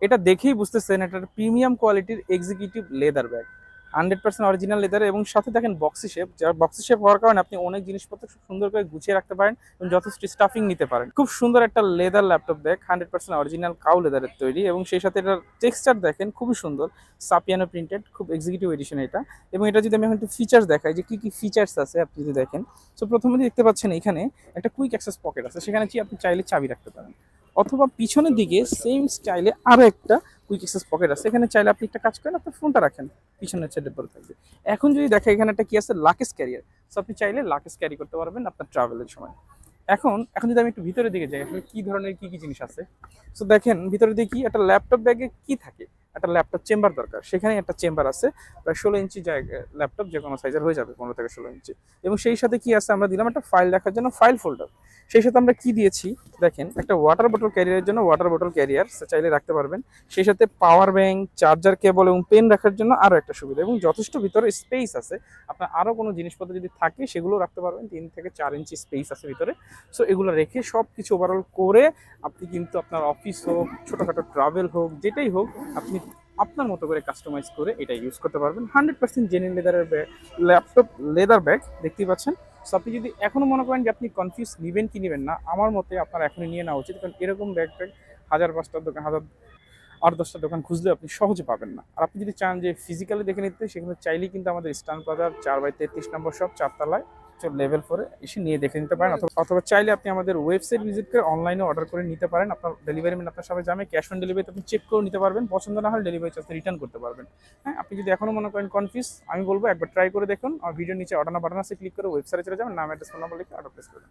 এটা দেখেই বুঝতেছেন এটা প্রিমিয়াম কোয়ালিটির executive leather bag. 100% original leather এবং সাথে দেখেন বক্সি শেপ, যার বক্সি শেপ হওয়ার কারণে আপনি অনেক জিনিসপত্র খুব সুন্দর করে গুছিয়ে রাখতে পারেন এবং যথেষ্ট স্টাফিং নিতে পারেন। খুব সুন্দর একটা leather laptop bag, 100% original cow লেদারের তৈরি এবং সেই সাথে এটার টেক্সচার দেখেন খুবই সুন্দর, সাপিয়ানো প্রিন্টেড, খুব এক্সিকিউটিভ এডিশন এটা। এবং এটা যদি আমি এখন একটু ফিচার্স দেখাই যে কি কি ফিচার্স আছে আপনি যদি দেখেন, তো প্রথমে দেখতে পাচ্ছেন এখানে একটা কুইক অ্যাক্সেস পকেট আছে, সেখানে কি আপনি চাইলে চাবি রাখতে পারেন। অথবা পিছনের দিকে সেম স্টাইলে আরো একটা কুইক অ্যাক্সেস পকেট আছে, এখানে চাইলে আপনি একটা কাজ করেন আপনার ফোনটা রাখেন, পিছনের সাইডে পরে থাকবে। এখন যদি দেখেন এখানে একটা কি আছে, লাকেজ ক্যারিয়ার, সো আপনি চাইলে লাকেজ ক্যারি করতে পারবেন আপনার ট্রাভেলের সময়। এখন এখন যদি আমি একটু ভিতরের দিকে যাই, আসলে কি ধরনের কি কি জিনিস আছে। সো দেখেন ভিতরে দেখি একটা ল্যাপটপ ব্যাগে কি থাকে, একটা ল্যাপটপ চেম্বার দরকার, সেখানে একটা চেম্বার আছে, প্রায় 16 ইঞ্চি জায়গা, ল্যাপটপ যে কোনো সাইজের হয়ে যাবে, 15 থেকে 16 ইঞ্চি। এবং সেই সাথে কি আছে, আমরা দিলাম একটা ফাইল রাখার জন্য ফাইল ফোল্ডার। সেই সাথে আমরা কি দিয়েছি দেখেন, একটা ওয়াটার বোতল ক্যারিয়ারের জন্য ওয়াটার বোতল ক্যারিয়ার চাইলে রাখতে পারবেন। সেই সাথে পাওয়ার ব্যাংক, চার্জার কেবল এবং পেন রাখার জন্য আরও একটা সুবিধা, এবং যথেষ্ট ভিতরে স্পেস আছে। আপনার আরও কোনো জিনিসপত্র যদি থাকে সেগুলো রাখতে পারবেন, 3 থেকে 4 ইঞ্চি স্পেস আছে ভিতরে। সো এগুলো রেখে সব কিছু ওভারঅল করে আপনি কিন্তু আপনার অফিস হোক, ছোটোখাটো ট্রাভেল হোক, যেটাই হোক, আপনি আপনার মতো করে কাস্টমাইজ করে এটা ইউজ করতে পারবেন। 100% জেনুইন লেদারের ল্যাপটপ লেদার ব্যাগ দেখতেই পাচ্ছেন। সো আপনি যদি এখনো মনে করেন যে আপনি কনফিউজ নেবেন কি নেবেন না, আমার মতে আপনার এখনই নিয়ে নেওয়া উচিত, কারণ এরকম ব্যাগ 1000-5টার দোকান, 1000-10টা দোকান খুঁজলে আপনি সহজে পাবেন না। আর আপনি যদি চান যে ফিজিক্যালি দেখে নিতে, সেখানে চাইলেই কিন্তু আমাদের ইস্টার্ন প্লাজার 4/33 নম্বর শপ, 4 তলায়, লেভেল 4-এ এসে নিয়ে দেখে নিতে পারেন। অথবা চাইলে আপনি আমাদের ওয়েবসাইট ভিজিট করে অনলাইনে অর্ডার করে নিতে পারেন। আপনার ডেলিভারি ম্যান আপনার সাথে যাবে, ক্যাশ অন ডেলিভারিতে আপনি চেক করে নিতে পারবেন, পছন্দ না হলে ডেলিভারি চার্জে রিটার্ন করতে পারবেন। হ্যাঁ, আপনি যদি এখনো মনে করেন কনফিউজ, আমি বলবো একবার ট্রাই করে দেখুন। আর ভিডিও নিচে অর্ডার বাটন আছে, ক্লিক করে ওয়েবসাইটে চলে যাবেন, নাম, অ্যাড্রেস, ফোন নাম্বার লিখে অর্ডার প্লেস করবেন।